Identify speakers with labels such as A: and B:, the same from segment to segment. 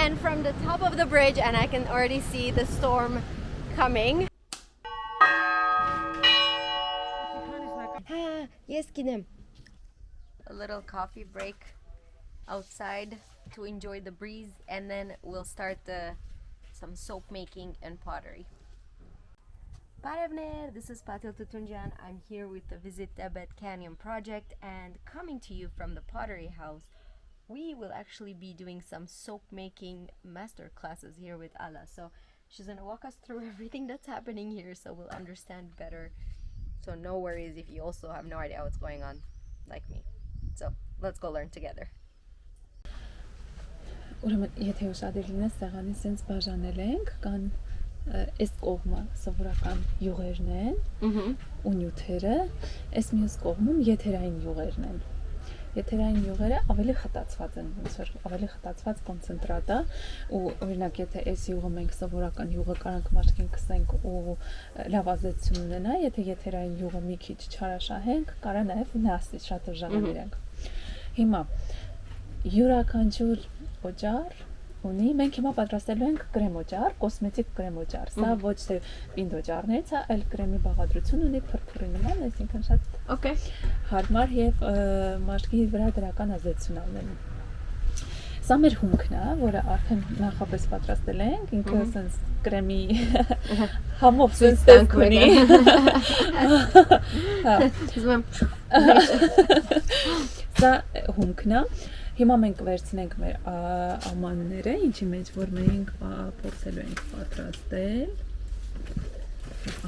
A: and from the top of the bridge, and I can already see the storm coming. Yes, Kinem. A little coffee break outside to enjoy the breeze, and then we'll start some soap making and pottery. Barevner, this is Patil Tutunjan. I'm here with the Visit Debed Canyon project, and coming to you from the Pottery House. We will actually be doing some soap making master classes here with Ala. So she's gonna walk us through everything that's happening here, so we'll understand better. So no worries if you also have no idea what's going on, like me. So let's go learn together.
B: Ուրեմն եթե ուշադիր լինես, սեղանի sense բաժանել ենք, կան այս կողմը սովորական յուղերն են ու նյութերը, այս մյուս կողմում եթերային յուղերն են։ Եթերային յուղերը ավելի խտացված են, ոնց որ ավելի խտացված կոնցենտրատ է, ու օրինակ եթե այս յուղը մենք սովորական յուղը կարանք մաշկին կսենք ու լավ ազդեցություն ունենա, եթե եթերային յուղը մի քիչ չարաշահենք, կարա նաև վնասի շատ ուժեղան իրենք։ Հիմա յուրաքանչյուր օճառ ունի, մենք հիմա պատրաստելու ենք կրեմ օճառ, կոսմետիկ կրեմ օճառ, սա ոչ թե պինդ օճառներից է, այլ կրեմի բաղադրություն ունի փրփուրի նման, այսինքն շատ հարմար եւ մաշկի վրա դրական ազդեցություն ունենում։ Սա մեր հումքն է, որը արդեն նախապես պատրաստել ենք, ինքը sense կրեմի համով sense տեսք ունի։ Սա հումքն է։ Հիմա մենք կվերցնենք մեր ամանները, ինչի մեջ որ մենք փորձելու ենք պատրաստել։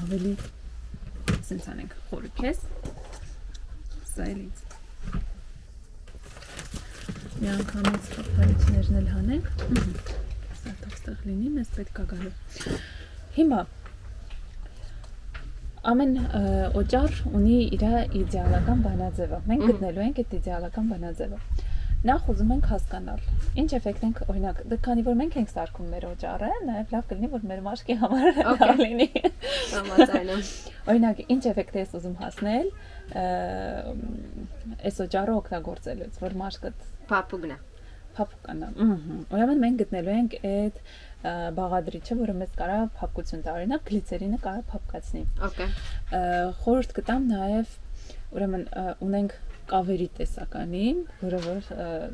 B: Ավելի sense անենք խորքես։ Սա էլից։ Մի անգամից խփարիչներն էլ հանենք։ Սա տոստեղ լինի, մեզ պետք է գալու։ Հիմա ամեն օճառ ունի իր իդեալական բանաձևը։ Մենք գտնելու ենք այդ իդեալական բանաձևը։ Նախ ուզում ենք հասկանալ, ինչ էֆեկտ ենք, օրինակ, քանի որ մենք ենք սարքում մեր օճառը, նաև լավ կլինի, որ մեր մաշկի համար լավ լինի։ Օրինակ, ինչ էֆեկտ ես ուզում հասնել այս օճառը օգտագործելուց, որ մաշկդ փափուկն է։ Ուրեմն մենք գտնելու ենք այդ բաղադրիչը, որը մեզ կարա փափկություն տա, օրինակ գլիցերինը կարա փափկացնի։ Խորհուրդ կտամ նաև, ուրեմն ունենք կավերի տեսականի, որը որ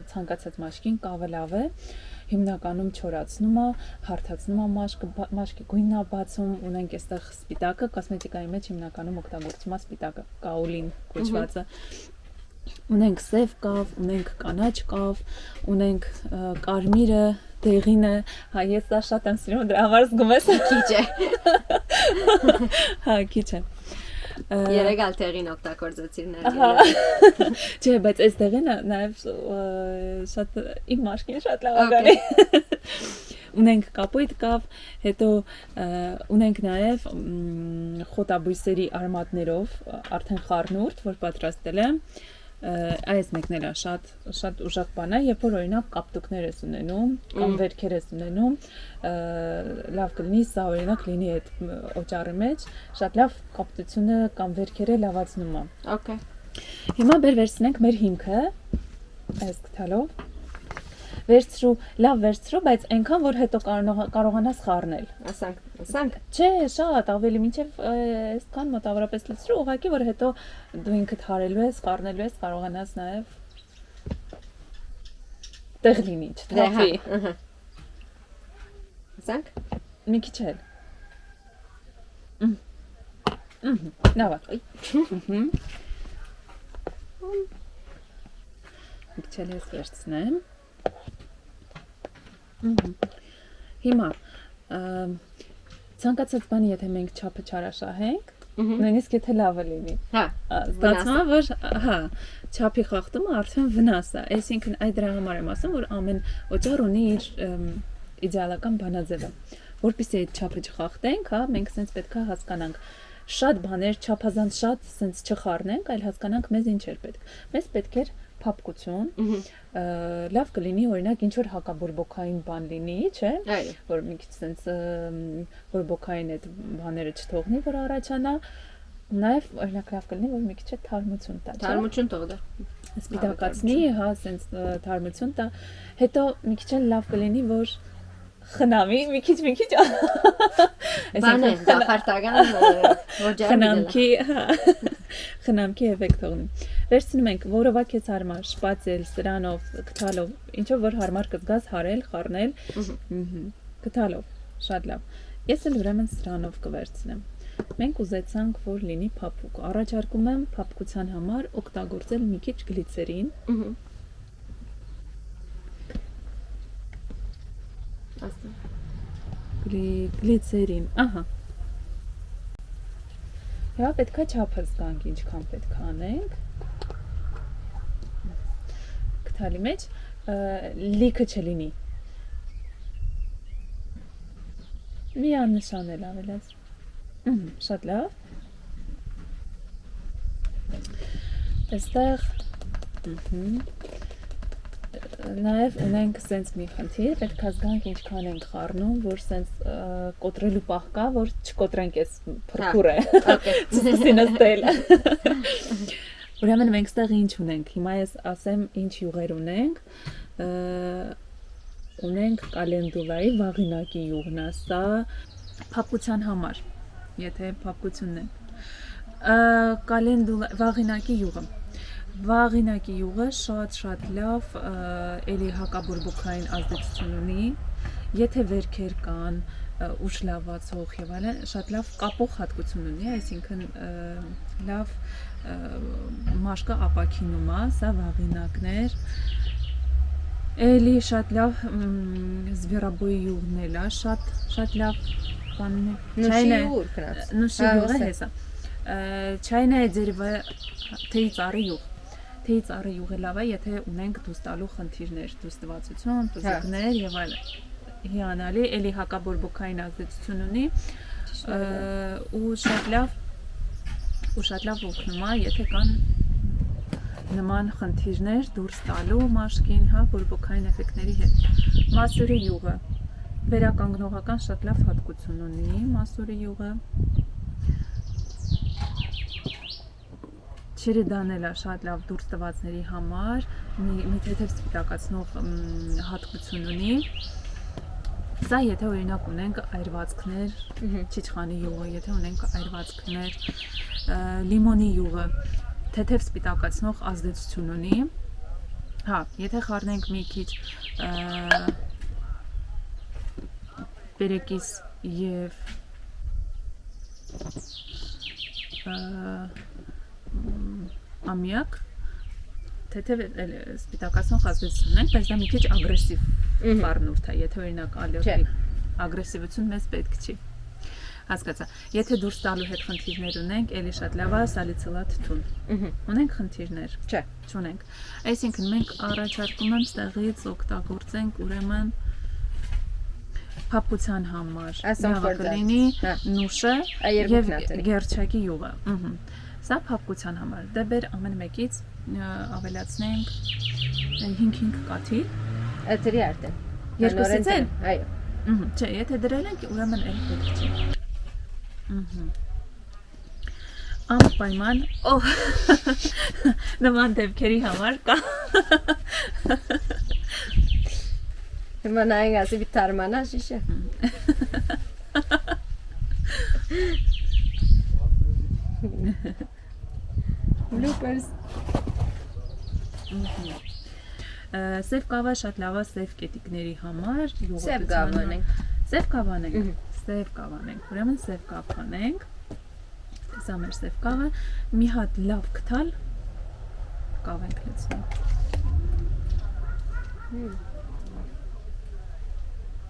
B: ցանկացած մաշկին կավը լավ է, հիմնականում չորացնում է, հարթացնում է մաշկի գույնն է բացում, ունենք այստեղ սպիտակը, կոսմետիկայի մեջ հիմնականում օգտագործում է սպիտակը, կաոլին կոչվածը, ունենք սև կավ, ունենք կանաչ կավ, ունենք կարմիրը, դեղինը, հա ես դա շատ եմ սիրում, դրա համար զգում ես քիչ է։ Հա, քիչ է։
A: Երեգալ տեղին օգտագործեցիր ներքել։
B: Չէ, բայց այս տեղինը նաև շատ իմ մաշկին շատ լավ է գալի։ Ունենք կապույտ կավ, հետո ունենք նաև խոտաբույսերի արմատներով արդեն խառնուրդ, որ պատրաստել եմ։ Այս մեկն էլ է շատ ուժեղ բան է, երբ որ օրինակ կապտուկներ ես ունենում, կամ վերքեր ես ունենում, լավ կլինի, սա օրինակ լինի այդ օճառի մեջ, շատ լավ կապտությունը կամ վերքերը լավացնում է։ Հիմա վերցնենք մեր հիմքը, այս գտալով, լավ վերցրու, բայց այնքան, որ հետո կարողանաս խառնել։
A: Ասանք։
B: Չէ, շատ ավելի մինչև այսքան մոտավորապես լցրու, ուղղակի որ հետո դու ինքդ հարելու ես, խառնելու ես, կարողանաս նաև տեղ լինի, չթափի։
A: Ասանք։
B: Մի քիչ էլ։ Լավ է։ Մի քիչ էլ ես վերցնեմ։ Հիմա ցանկացած բանի եթե մենք չափը չարաշահենք, նույնիսկ եթե լավը լինի։ Ստացվում է, որ հա, չափի խախտումը արդեն վնաս է։ Այսինքն այդ դրա համար եմ ասում, որ ամեն օճառ ունի իր իդեալական բանաձևը։ Որպեսզի այդ չափը չխախտենք, հա, մենք sense պետք է հասկանանք շատ բաներ չափազանց շատ sense չխառնենք, այլ հասկանանք մեզ ինչ էր պետք։ Մեզ պետք էր փափկություն, լավ կլինի օրինակ ինչ որ հակաբորբոքային բան լինի, չէ՞, որ մի քիչ sense բորբոքային այդ բաները չթողնի, որ առաջանա, Նաև օրինակ լավ կլինի, որ մի քիչ է թարմություն տա, չէ՞։
A: Թարմություն տա։
B: Սպիտակացնի, հա, sense թարմություն տա։ Հետո մի քիչ էլ լավ կլինի, որ խնամի, մի քիչ։
A: Բանը, գախարտական
B: խնամքի, խնամքի էֆեկտ թողնի։ Վերցնում ենք, որովա քեզ հարմար, շպացել, սրանով, գտալով, ինչով որ հարմար կզգաս հարել, խառնել, գտալով, շատ լավ։ Ես էլ ուրեմն սրանով կվերցնեմ։ Մենք ուզեցանք, որ լինի փափուկ։ Առաջարկում եմ փափկության համար օգտագործել մի քիչ գլիցերին։ Գլիցերին, ահա։ Հիմա պետք է չափը զգանք, ինչքան պետք է անենք։ Գտալի մեջ լիքը չլինի։ Մի աննշան էլ ավելացրու։ Շատ լավ։ Այստեղ նաև ունենք սենց մի խնդիր, պետք է զգանք ինչքան ենք խառնում, որ սենց կոտրելու պահ կա, որ չկոտրենք այս փրփուրը։ Չստացի նստել։ Ուրեմն մենք ստեղ ինչ ունենք։ Հիմա ես ասեմ ինչ յուղեր ունենք։ Ունենք կալենդուլայի վաղինակի յուղն է, սա փափկության համար։ Եթե փափկությունն է։ Կալենդուլա վաղինակի յուղը։ Վաղինակի յուղը շատ լավ էլի հակաբորբոքային ազդեցություն ունի։ Եթե վերքեր կան, ուշ լավացող եւ այլն, շատ լավ կապող հատկություն ունի, այսինքն լավ մաշկը ապակինում է, սա վաղինակներ։ Էլի շատ լավ զվերաբոյի յուղն էլ է, շատ լավ բանն է։ Նուշի յուղը հեսա։ Չայնա է ձերվը թեյ ծառի յուղ։ Թեյ ծառի յուղը լավ է, եթե ունենք դուս տալու խնդիրներ, դուստվածություն, դուզիկներ եւ այլն։ Հիանալի, էլի հակաբորբոքային ազդեցություն ունի ու շատ լավ օգնում է, եթե կան նման խնդիրներ դուրս տալու մաշկին, հա, բորբոքային էֆեկտների հետ։ Մասուրի յուղը վերականգնողական շատ լավ հատկություն ունի, մասուրի յուղը։ Չիրիդան էլ է շատ լավ դուրս տվածների համար, մի թեթև սպիտակացնող հատկություն ունի։ Սա եթե օրինակ ունենք այրվածքներ, չիչխանի յուղը, եթե ունենք այրվածքներ, լիմոնի յուղը, թեթև սպիտակացնող ազդեցություն ունի։ Հա, եթե խառնենք մի քիչ բերեկիս եւ ամիակ, թեթև սպիտակացնող ազդեցություն ունենք, բայց դա մի քիչ ագրեսիվ խառնուրդ է, եթե օրինակ ալերգիկ ագրեսիվություն մեզ պետք չի։ Հասկացա։ Եթե դուրս տալու հետ խնդիրներ ունենք, էլի շատ լավ է սալիցիլատ թուն։ Ունենք խնդիրներ։ Չէ, չունենք։ Այսինքն մենք առաջարկում եմ ստեղից օգտագործենք ուրեմն փափկության համար։ Կլինի նուշը եւ գերչակի յուղը։ Սա փափկության համար։ Դե բեր ամեն մեկից ավելացնենք 5 կաթիլ։ Էդերի արդեն։ Երկուսից են։ Այո։ Չէ, եթե դրել ենք, ուրեմն էլ պետք չի։ Անպայման, նման դեպքերի համար կա։
A: Հիմա նայենք ասի վիտարմանա շիշը։ Bloopers։
B: Սև կավը շատ լավ է սև կետիկների համար։
A: Սև կավ անենք։
B: Սև կավ անենք, ուրեմն սև կավ անենք։ Սա մեր սև կավը, մի հատ լավ գտալ կավ ենք լցնում։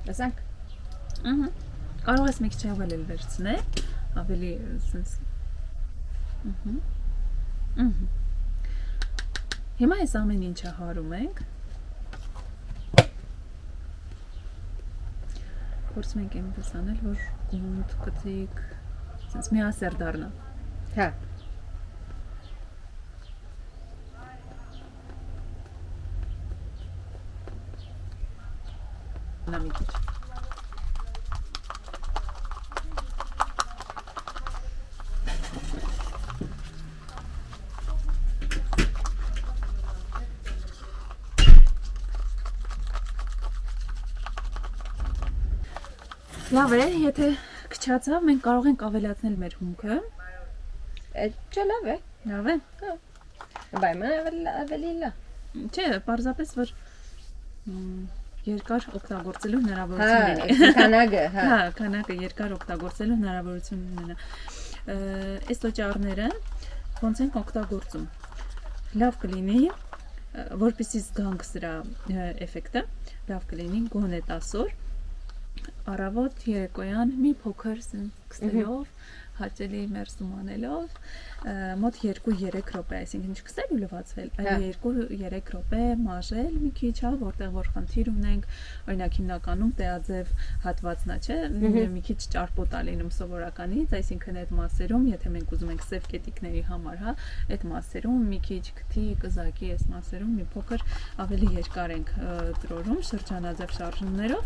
A: Լսանք։
B: Կարող ես մի քիչ ավելի վերցնել, ավելի սենց։ Հիմա այս ամեն ինչը հարում ենք։ Փորձում ենք այնպես անել, որ գունդ, կծիկ, սենց միասեր դառնա։
A: Հա։
B: Նա մի քիչ։ Լավ է, եթե քչացավ, մենք կարող ենք ավելացնել մեր հումքը։
A: Չէ, լավ է։
B: Լավ է։
A: Բայց ավելի լավ։
B: Չէ, պարզապես որ երկար օգտագործելու հնարավորություն ունի։
A: Քանակը, հա։
B: Հա, քանակը երկար օգտագործելու հնարավորություն ունենա։ Այս օճառները ոնց են օգտագործում։ Լավ կլինի, որպեսզի զգանք սրա էֆեկտը, լավ կլինի գոնե 10 օր առավոտ երեկոյան մի փոքր սկսելով հաճելի մերսում անելով մոտ 2-3 րոպե, այսինքն չկսել ու լվացվել, այլ 2-3 րոպե մաժել մի քիչ, հա, որտեղ որ խնդիր ունենք, օրինակ հիմնականում տեաձև հատվածնա, չէ, մի քիչ ճարպոտ է լինում սովորականից, այսինքն այդ մասերում, եթե մենք ուզում ենք սև կետիկների համար, հա, այդ մասերում մի քիչ քթի, կզակի այս մասերում մի փոքր ավելի երկար ենք տրորում շրջանաձև շարժումներով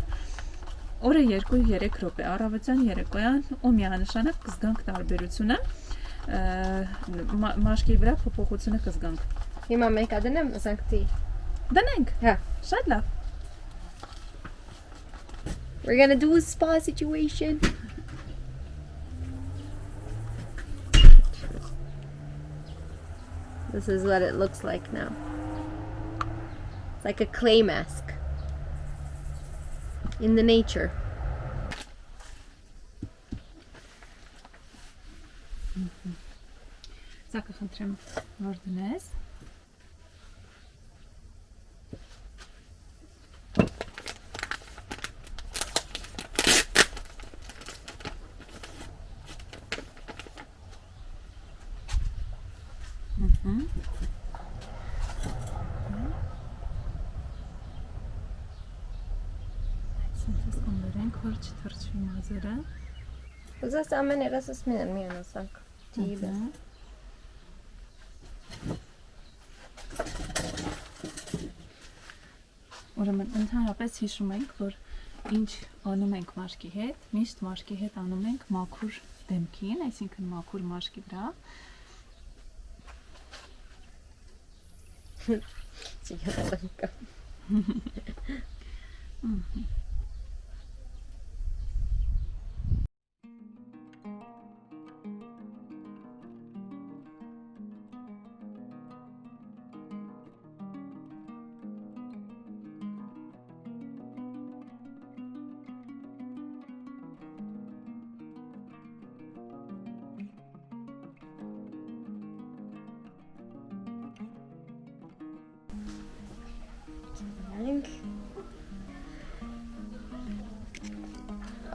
B: Օրը 2-3 րոպե, առավոտյան, երեկոյան ու միանշանակ կզգանք տարբերությունը, մաշկի վրա փոփոխությունը կզգանք։
A: Հիմա մենք դնեմ ասանքտի։
B: Դնենք։ Հա, շատ լավ։
A: We're gonna do a spa situation. This is what it looks like now. It's like a clay mask. In the nature.
B: Սա կխնդրեմ որ դնես։ Որ չթրջվի մազերը։
A: Ուզես ամեն երեսս մինեն միանասանք։ Դիբը։
B: Ուրեմն ընդհանրապես հիշում ենք, որ ինչ անում ենք մաշկի հետ, միշտ մաշկի հետ անում ենք մաքուր դեմքին, այսինքն մաքուր մաշկի վրա։
A: Չգիտեմ։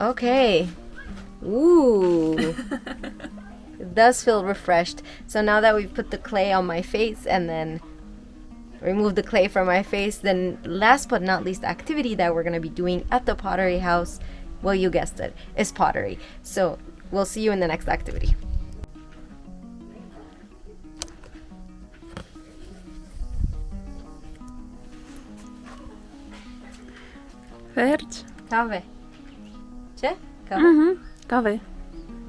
A: Okay. Ooh. It does feel refreshed. So now that we've put the clay on my face and then remove the clay from my face, then last but not least activity that we're going to be doing at the Pottery House, well, you guessed it, is pottery. So we'll see you in the next activity.
B: Verջ։
A: Kave. Չէ՞։ Kave։
B: Կավե։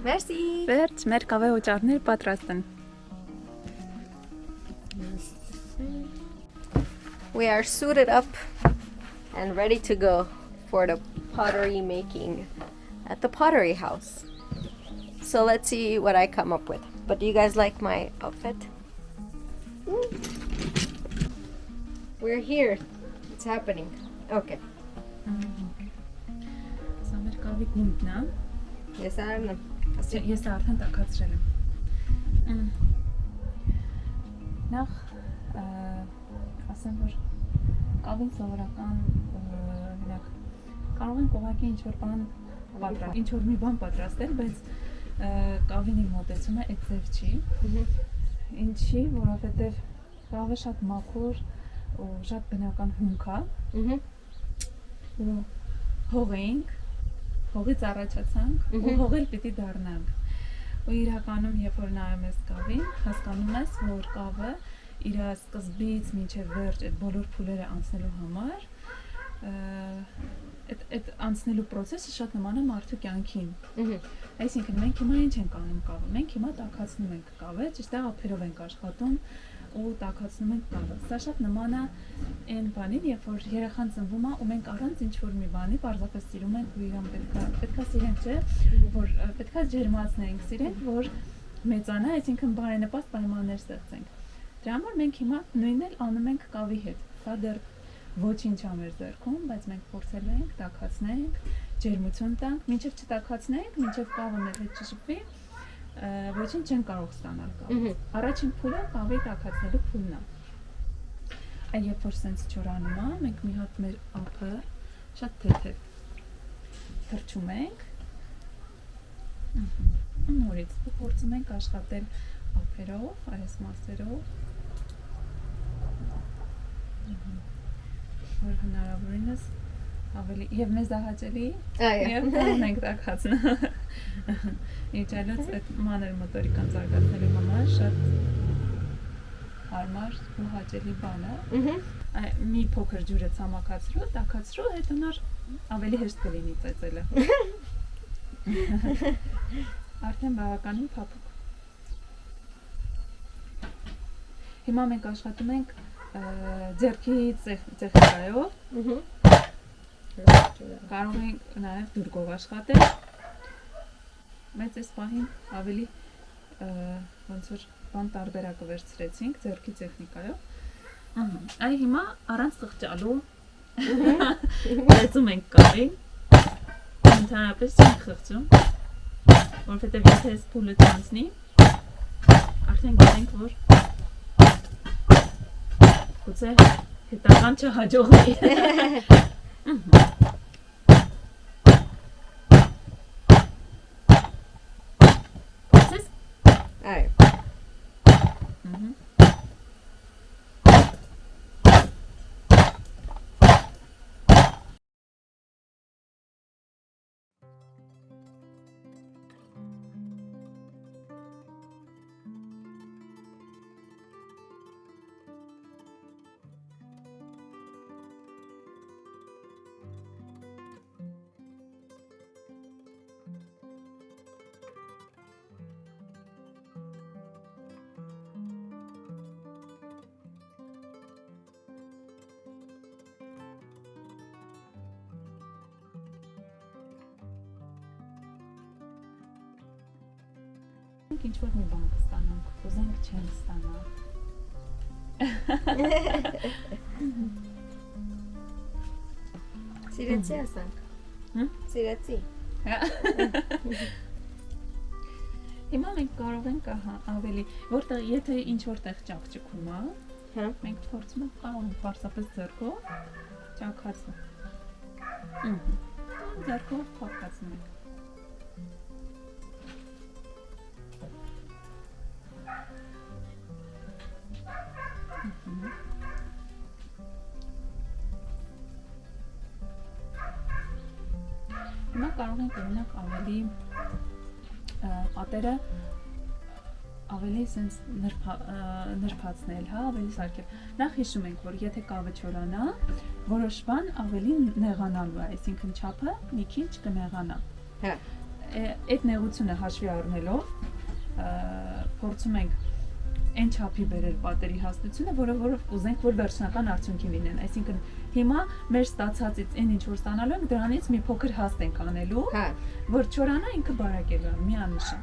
A: Merci.
B: Վերջ, մեր կավե օճառներ պատրաստ են։
A: We are suited up and ready to go for the pottery making at the Pottery House. So let's see what I come up with. But do you guys like my outfit? We're here. It's happening. Okay.
B: Սա մեր կավի գունդն է։
A: Yes, I don't know.
B: Ես արդեն տաքացրել եմ։ Նախ ասեմ որ կավին սովորական օրինակ կարող ենք ուղղակի ինչ-որ բան պատրաստել, ինչ-որ մի բան պատրաստել, բայց կավինի մոտեցումը այդ ձև չի։ Ինչի, որովհետև կավը շատ մաքուր ու շատ բնական հումք է։ Ու հողենք, հողից առաջացանք ու հողել պիտի դառնանք։ Ու իրականում երբ որ նայում ես կավին, հասկանում ես, որ կավը իր սկզբից մինչև վերջ այդ բոլոր փուլերը անցնելու համար այդ անցնելու process-ը շատ նման է մարդու կյանքին։ Այսինքն մենք հիմա ինչ ենք անում կավը։ Մենք հիմա տաքացնում ենք կավը, ճիշտ է ափերով ենք աշխատում, ու տաքացնում ենք կավը։ Սա շատ նման է այն բանին, երբ որ երեխան ծնվում է ու մենք առանց ինչ-որ մի բանի պարզապես սիրում ենք ու իրան պետքա սիրենք, չէ, որ պետքա ջերմացնենք, սիրենք, որ մեծանա, այսինքն բարենպաստ պայմաններ ստեղծենք։ Դրա համար մենք հիմա նույնն էլ անում ենք կավի հետ։ Սա դեռ ոչինչ ա մեր ձեռքում, բայց մենք փորձելու ենք տաքացնենք, ջերմություն տանք, մինչև չտաքացնենք, մինչև կավը մեր հետ չշփվի, ոչինչ չեն կարող ստանալ կավը։ Առաջին փուլը կավի տաքացնելու փուլն է։ Այլ երբ որ սենց չորանում է, մենք մի հատ մեր ափը շատ թեթև թրջում ենք։ Նորից փորձում ենք աշխատել ափերով, այս մասերով, որ հնարավորինս ավելի եւ մեզ հաճելի եւ մենք տաքացնա։ Իջալոց այդ մանր մոտորիկան զարգացնելու համար շատ հարմար ու հաճելի բան է։ Մի փոքր ջուրը ցամաքացրու, տաքացրու, հետո ավելի հեշտ կլինի ծեծելը։ Արդեն բավականին փափուկ։ Հիմա մենք աշխատում ենք ձեռքի տեխնիկայով։ Կարող ենք նաև դուրգով աշխատել, բայց այս պահին ավելի ոնց որ բան տարբերակը վերցրեցինք ձեռքի տեխնիկայով։ Այ հիմա առանց խղճալու ծեծում ենք կավին, ընդհանրապես չենք խղճում, որովհետև եթե այս փուլը ցանցնի, արդեն գիտենք, որ գուցե հետագան չհաջողվի։ Փորձես։
A: Այո։
B: Ինչ-որ մի բան կստանանք, ուզենք չենք ստանա։
A: Սիրեցի ասանք։ Սիրեցի։
B: Հիմա մենք կարող ենք ավելի, որտեղ եթե ինչ-որ տեղ ճաքճքում է, մենք փորձում ենք կարող ենք պարզապես ձեռքով ճաքացնել։ Ձեռքով փոխկացնենք։ Հիմա կարող ենք օրինակ ավելի պատերը ավելի սենց նրբացնել, հա, ավելի սարքել։ Նախ հիշում ենք, որ եթե կավը չորանա, որոշ բան ավելի նեղանալու է, այսինքն չափը մի քիչ կնեղանա։ Հա։ Այդ նեղությունը հաշվի առնելով փորձում ենք այն չափի բերել պատերի հաստությունը, որով ուզենք, որ վերջնական արդյունքի լինեն։ Այսինքն հիմա մեր ստացածից այն ինչ որ ստանալու ենք, դրանից մի փոքր հաստ ենք անելու, որ չորանա ինքը բարակելու է, միանշան։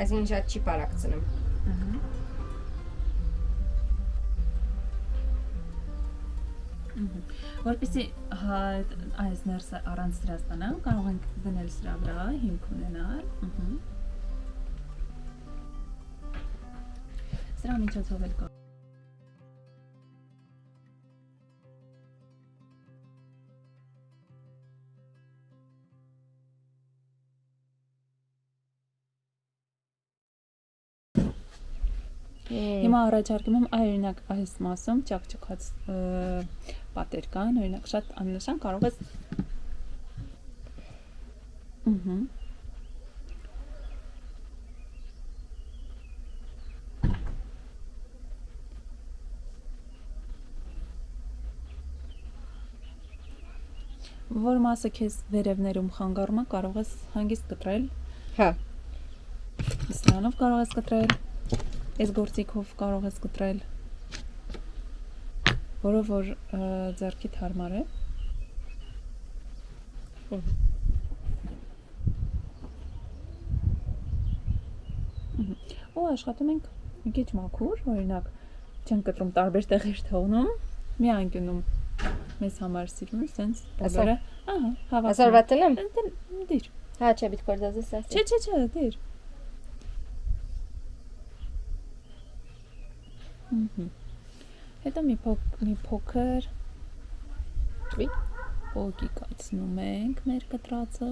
A: Այսինքն շատ չի բարակցնում։
B: Որպեսզի այս ներսը առանց սրա ստանանք, կարող ենք դնել սրա վրա, հիմք ունենալ։ Սրա միջոցով էլ կա։ Հիմա առաջարկում եմ օրինակ այս մասում ճաքճքած պատեր կան, օրինակ շատ աննշան կարող ես որ մասը քեզ վերևներում խանգարում է, կարող ես հանգիստ կտրել։ Հա։ Սրանով կարող ես կտրել։ Այս գործիքով կարող ես կտրել որով որ ձեռքիդ հարմար է։ Ու աշխատում ենք մի քիչ մաքուր, օրինակ չեն կտրում տարբեր տեղեր թողնում, մի անկյունում մեզ համար սիրում սենց բոլորը, ահա, հավաքում։
A: Այսօրվա տնեմ։
B: Դիր։
A: Հա, չէ, պիտի կորզածես ասի։
B: Չէ, դիր։ Հետո մի փոքր պոկիկացնում ենք մեր կտրածը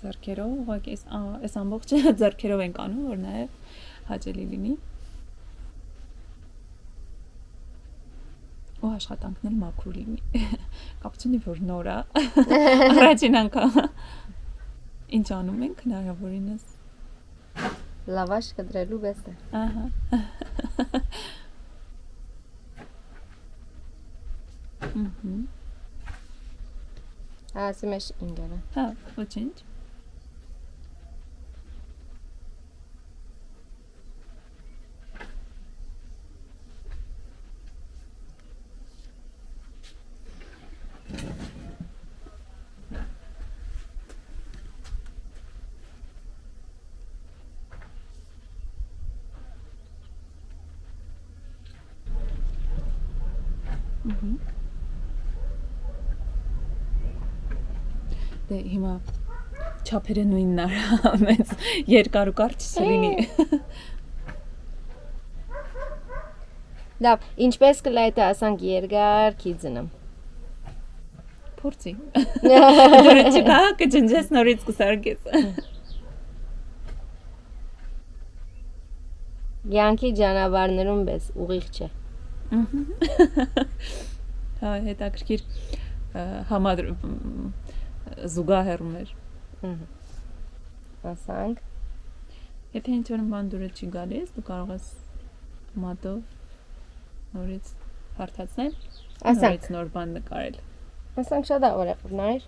B: ձեռքերով, ուղղակի այս ամբողջը ձեռքերով ենք անում, որ նաև հաճելի լինի։ Ու աշխատանքն էլ մաքուր լինի։ Կապ չունի, որ նոր է։ Առաջին անգամ ինչ անում ենք հնարավորինս։
A: Լավաշ կտրելու բեստ է։
B: Ահա։
A: Ասում ես ինգերը։
B: Հա, ոչինչ։ Դե հիմա չափերը նույնն արա, մեծ երկար ու կարճ չլինի։
A: Լավ, ինչպես կլայտը ասանք երկար քիձնեմ։
B: Փորձի։ Դուրը չկա, կջնջես նորից կսարգես։
A: Յանքի ջանավարներում բես, ուղիղ չէ։
B: Հա, հետաքրքիր համադրում զուգահեռում էր։
A: Ասանք։
B: Եթե ինչ-որ բան դուրը չի գալիս, դու կարող ես մատով նորից հարթացնել, նորից նոր բան նկարել։
A: Ասանք շատ ուրախ նայր։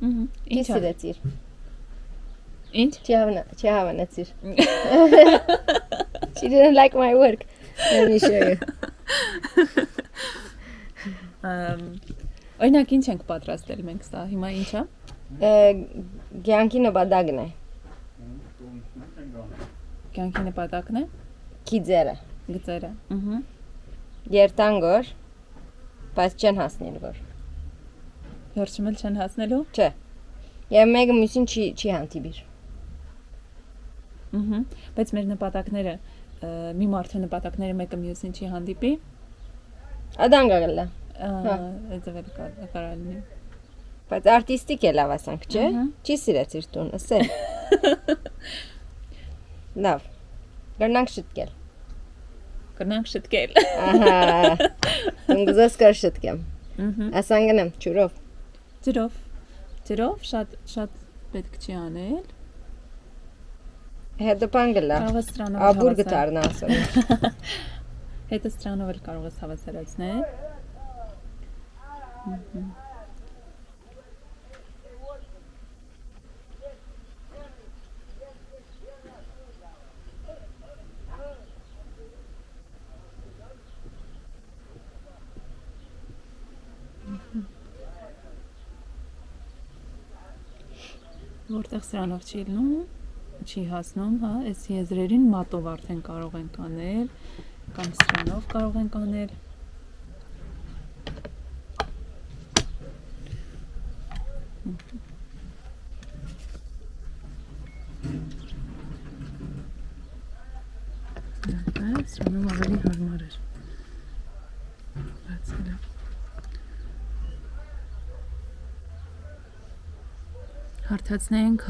A: Ինչ սիրեցիր։
B: Ինչ?
A: Չհավանեցիր։ She didn't like my work. Let me show you.
B: Օրինակ ինչ ենք պատրաստել մենք սա, հիմա ինչա։
A: Կյանքի նպատակն է։
B: Կյանքի նպատակն է։
A: Քիձերը։
B: Գծերը։
A: Երտանգոր, բայց չեն հասնել որ։
B: Վերջում էլ չեն հասնելու։
A: Չէ։ Եվ մեկը մյուսին չի հանդիպիր։
B: Բայց մեր նպատակները, մի մարդու նպատակները մեկը մյուսին չի հանդիպի։
A: Ադան գալա։
B: Ձևել կարալինի։
A: Բայց արտիստիկ է լավ ասանք, չէ։ Չի սիրեցիր տուն, ասել։ Լավ։ Գնանք շտկել։
B: Կրնանք շտկել։
A: Ահա։ Ինգզես կար շտկեմ։ Ասան գնեմ ջուրով։
B: Ջրով շատ պետք չի անել։
A: Հետո պանգլա։ Աբուր գտարնա ասում։
B: Հետո ստրանով էլ կարող ես հավասարացնել։ Որտեղ սրանով չի լնում, չի հասնում, հա, այս եզրերին մատով արդեն կարող ենք անել, կամ սրանով կարող ենք անել։ Սրանով ավելի հարմար էր։ Բայց հելա։ Հարթացնենք,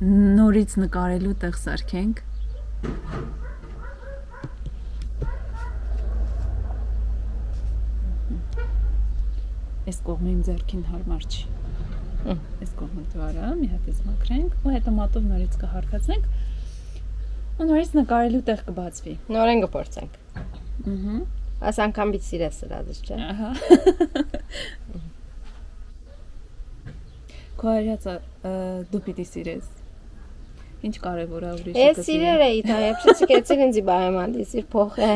B: նորից նկարելու տեղ սարքենք։ Այս կողմը իմ ձեռքին հարմար չի։ Այս կողմը դվարա, մի հատ ես մաքրենք, ու հետո մատով նորից կհարթացնենք, ու նորից նկարելու տեղ կբացվի։
A: Նորեն կփորձենք։ Այս անգամից սիրես սրածը, չէ՞։
B: Ահա։ Քո հայրացը դու պիտի սիրես։ Ինչ կարևոր է ուրիշը։
A: Ես սիրեր էի, դա եփշի ցկեցին ինձ բայմանդի, սիր փոխե։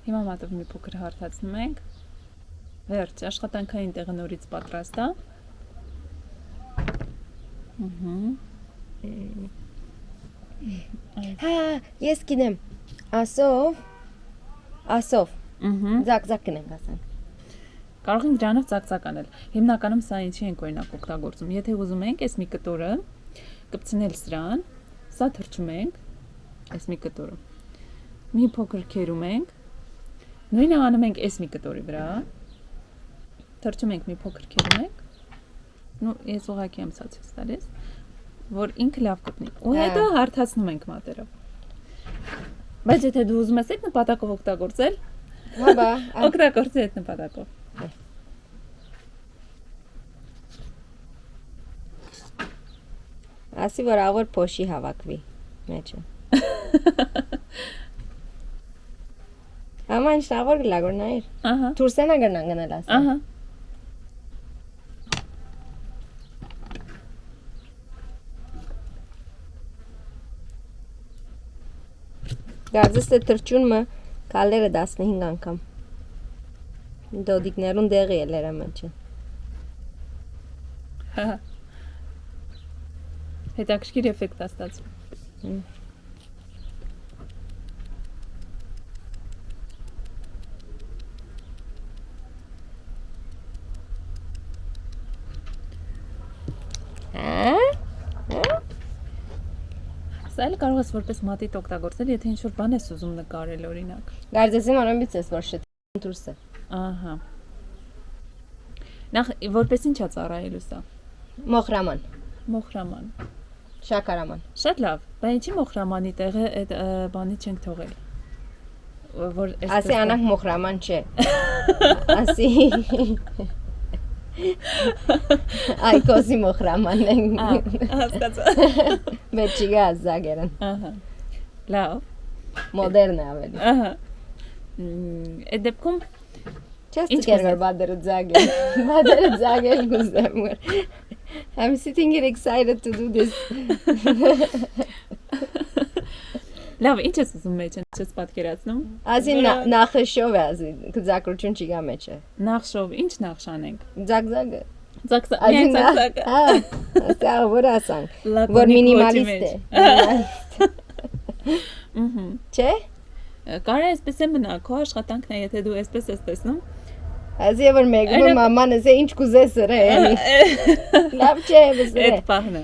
B: Հիմա մատով մի փոքր հարթացնում ենք։ Վերջ, աշխատանքային տեղը նորից պատրաստ է։
A: Հա, ես գիտեմ։ Ասով։ Ձակ կնենք ասենք։
B: Կարող ենք դրանով ծակծակ անել։ Հիմնականում սա ինչի ենք օրինակ օգտագործում։ Եթե ուզում ենք, այս մի կտորը կպցնել սրան, սա թրջում ենք, այս մի կտորը։ Մի փոքր քերում ենք։ Նույնը անում ենք այս մի կտորի վրա։ Թրջում ենք մի փոքր քերում ենք։ Ну, ես ուղղակի եմ ցածից տալիս, որ ինքը լավ կպնի։ Ու հետո հարթացնում ենք մատերով։ Բայց եթե դու ուզում ես այդ նպատակով օգտագործել,
A: հա,
B: օգտագործի այդ նպատակով։
A: Ասի որ ավոր փոշի հավաքվի մեջը։ Աման շավոր գլագորնայր։
B: Ահա։
A: Թուրսենա գնան գնել ասա։
B: Ահա։
A: Գարձես թե թրջունը կալերը 15 անգամ։ Դոդիկներուն դեղի էլերը մեջը։
B: Հա։ Հետաքրքիր էֆեկտ է ստացվում։ Սա էլ կարող ես որպես մատիտ օգտագործել, եթե ինչ-որ բան ես ուզում նկարել օրինակ։
A: Գարձեսի մանոմից ես որ շտ դուրս է։
B: Ահա։ Նախ որպես ինչ է ծառայելու սա։
A: Մոխրաման,
B: Մոխրաման։
A: շաքարաման։
B: Շատ լավ, բայց ինչի մոխրամանի տեղը այդ բանի չենք թողել։ Որ
A: Ասի անանք մոխրաման չէ։ Ասի Այկոսի մոխրամանն են։
B: Հասկացա։
A: Մեջիգա զագերն։
B: Ահա։ Լավ։
A: Մոդեռն է ավելի։
B: Ահա։ Այդ դեպքում
A: Չես տկեր որ բադերը զագել։ Բադերը զագել գուզեմ։ I'm sitting here excited to do this.
B: Լավ, ինչ ես ուզում մեջ, չես պատկերացնում։
A: Ասի նախշով է ասի, կզակրություն չգա մեջը։
B: Նախշով, ինչ նախշ անենք։
A: Ձագձագը։
B: Ձակսա,
A: Ասի
B: ձակսակը։
A: հա, ասա որ ասանք, որ մինիմալիստ է։ Չէ։
B: Կարա այսպես է մնա, քո աշխատանքն է, եթե դու այսպես ես տեսնում։
A: Ասի որ մեկը մաման ասե ինչ կուզես ռե։ Լավ չէ, բսրե։
B: Այդ պահն է։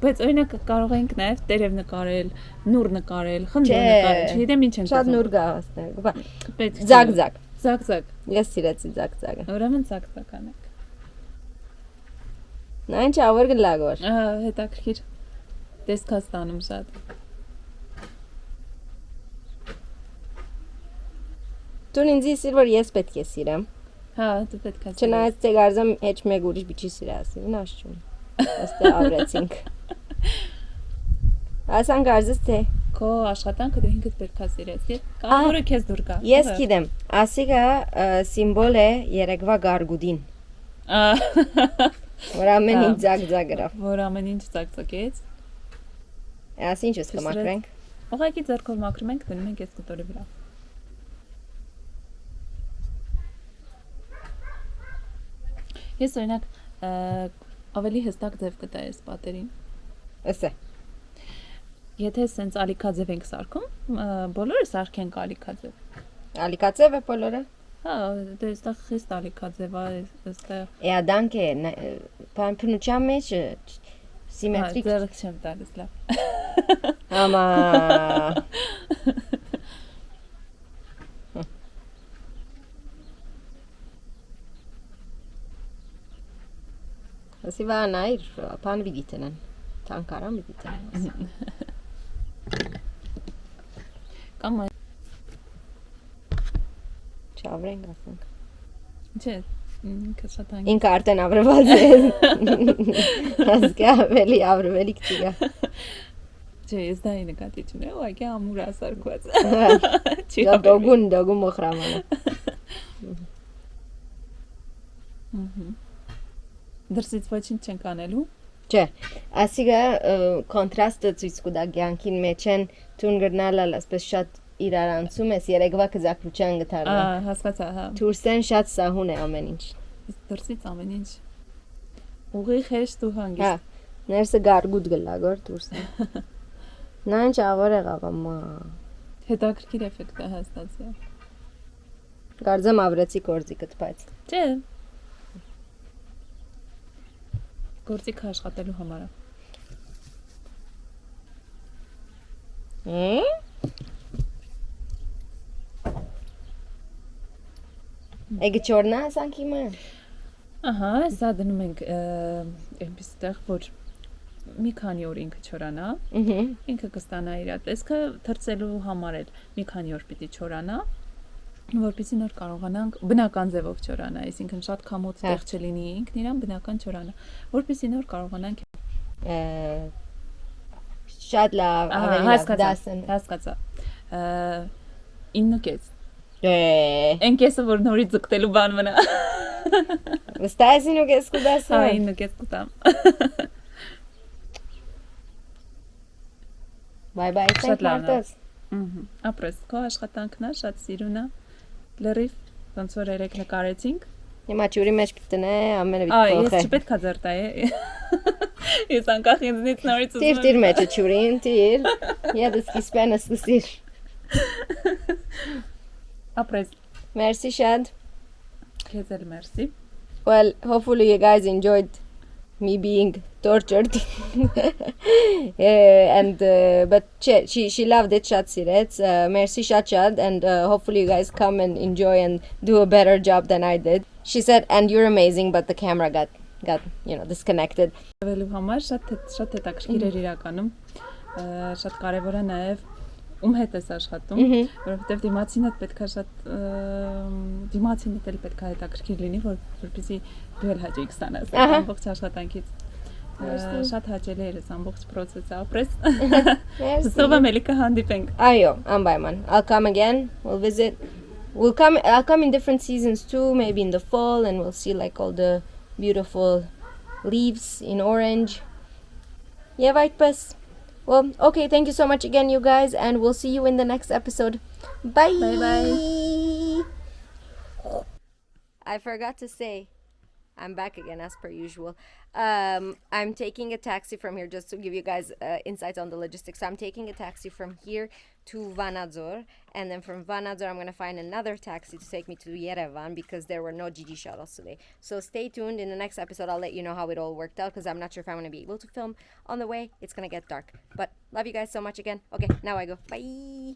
B: Բայց օրինակ կարող ենք նաև տերև նկարել, նուր նկարել, խնձոր նկարել, չգիտեմ ինչ ենք
A: Շատ նուր գա ասնել։
B: Պետք է։
A: Ձագձագ։
B: Ձակսակ։
A: Ես սիրեցի ձագձագը։
B: Ուրեմն ձակսակ անենք։
A: Նա ինչ ավոր գլագոր։
B: Ահա, հետաքրքիր։ Տեսքա ստանում շատ։
A: Դու ինձ իսիր որ ես պետք է սիրեմ։
B: Հա, դու պետք է։
A: Չնայած թե գարձամ հեչ մեկ ուրիշ բիչի սիրասի, նաշ չունի։ Աստե ավրեցինք։ Ասան գարձես թե
B: Քո աշխատանքը դու ինքդ պետք է սիրես։ Կարևորը քեզ դուր գա։
A: Ես գիտեմ, ասիգա սիմվոլ է երեկվա գարգուդին։ Որ ամեն ինչ ձագձագ գրավ։
B: Որ ամեն ինչ ձակձակեց։
A: Ասի ինչ ես կմակրենք։
B: Ուղղակի ձեռքով մաքրում ենք, դնում ենք այս կտորի վրա։ Ես օրինակ ավելի հստակ ձև կտա այս պատերին։
A: Էսե։
B: Եթե սենց ալիքաձև ենք սարքում, բոլորը սարքենք ալիքաձև։
A: Ալիկացև է բոլորը։
B: Հա, դե այստեղ խիստ ալիքաձև է, այստեղ։
A: Դանք է, փնուչա մեջ սիմետրիկ։
B: Ձեռք չեմ տալիս, լավ։
A: Ամա։ Ասի վանայր, պան վիդիտենեն, թանկարան վիդիտենեն։
B: Կամ
A: Չավրենք ասենք։
B: Չէ, ինքը շատ հանգիստ։
A: Ինքը արդեն ավրված է։ Հասկա ավելի ավրվելիք չկա։
B: Չէ, ես դա նկատի չունեմ, ուղղակի ամուր ասարկված։
A: Դա դոգուն մոխրամանը։
B: Դրսից ոչինչ չենք անելու։
A: Չէ, ասիգա կոնտրաստը ցույց կտա կյանքին մեջ են տուն գրնալալ ասպես շատ իրար անցում ես երեգվա կզակրուչան գտարը։
B: Հասկացա, հա։
A: Դուրսեն շատ սահուն է ամեն ինչ։
B: Դրսից ամեն ինչ ուղիղ հեշտ ու հանգիստ։
A: Հա, ներսը գարգուտ գլագոր դուրսեն։ Նա ինչ ավոր եղավ ամա։
B: Հետաքրքիր էֆեկտ է հաստատել։
A: Կարծեմ ավրեցի կորձիկդ, բայց։
B: Չէ։ Գործիք աշխատելու համար է։
A: Էգը չորնա ասանք իմը։
B: Ահա, սա դնում ենք այնպես տեղ, որ մի քանի օր ինքը չորանա, ինքը կստանա իր տեսքը թրծելու համար էլ մի քանի օր պիտի չորանա, որպեսզի նոր կարողանանք բնական ձևով չորանա, այսինքն շատ քամոց տեղ չլինի ինքն իրան բնական չորանա, որպեսզի նոր կարողանանք
A: շատ լավ, ավելի լավ դասն։
B: Հասկացա։ 9.5
A: Այն
B: կեսը որ նորից ձգտելու բան մնա։
A: Վստահ ես 9.5 կդասը։
B: Հա, 9.5 կտամ։
A: Bye,
B: Շատ լավ։
A: Մարտես։
B: Ապրես, քո աշխատանքն է, շատ սիրուն է։ Լրիվ, ոնց որ երեք նկարեցինք։
A: Հիմա ջուրի մեջ պիտնե ամենը
B: Ես չպետք է ձերտայ։ Ես անկախ ինձնից նորից ուզում եմ։
A: Տիր մեջը ջուրին, տիր։ Եդս կիսպենը սկսիր։
B: Ապրես։
A: Merci շատ։
B: Քեզ էլ մերսի։
A: Well, hopefully you guys enjoyed me being tortured. But she loved it, շատ սիրեց. Merci շատ and hopefully you guys come and enjoy and do a better job than I did. She said, and you're amazing, but the camera got disconnected.
B: Վելու համար շատ հետաքրքիր էր իրականում։ Շատ կարևոր է նաև ում հետ ես աշխատում, որովհետև դիմացինդ պետք է շատ դիմացինդ էլ պետք է հետաքրքիր լինի, որպեսզի դու էլ հաճույք ստանաս ամբողջ աշխատանքից։ Շատ հաճելի էր այս ամբողջ process-ը, ապրես։ Հուսով եմ էլի կհանդիպենք։
A: Այո, անպայման։ I'll come again. We'll visit. I'll come in different seasons too, maybe in the fall, and we'll see like all the beautiful leaves in orange. Yeah, այդպես։ Well, okay, thank you so much again, you guys, and we'll see you in the next episode. Bye!
B: Bye-bye!
A: I forgot to say, I'm back again as per usual. I'm taking a taxi from here just to give you guys insights on the logistics. So I'm taking a taxi from here to Vanadzor, and then from Vanadzor I'm going to find another taxi to take me to Yerevan because there were no GG shuttles today. So stay tuned. In the next episode I'll let you know how it all worked out because I'm not sure if I'm going to be able to film on the way. It's going to get dark. But love you guys so much again. Okay, now I go. Bye!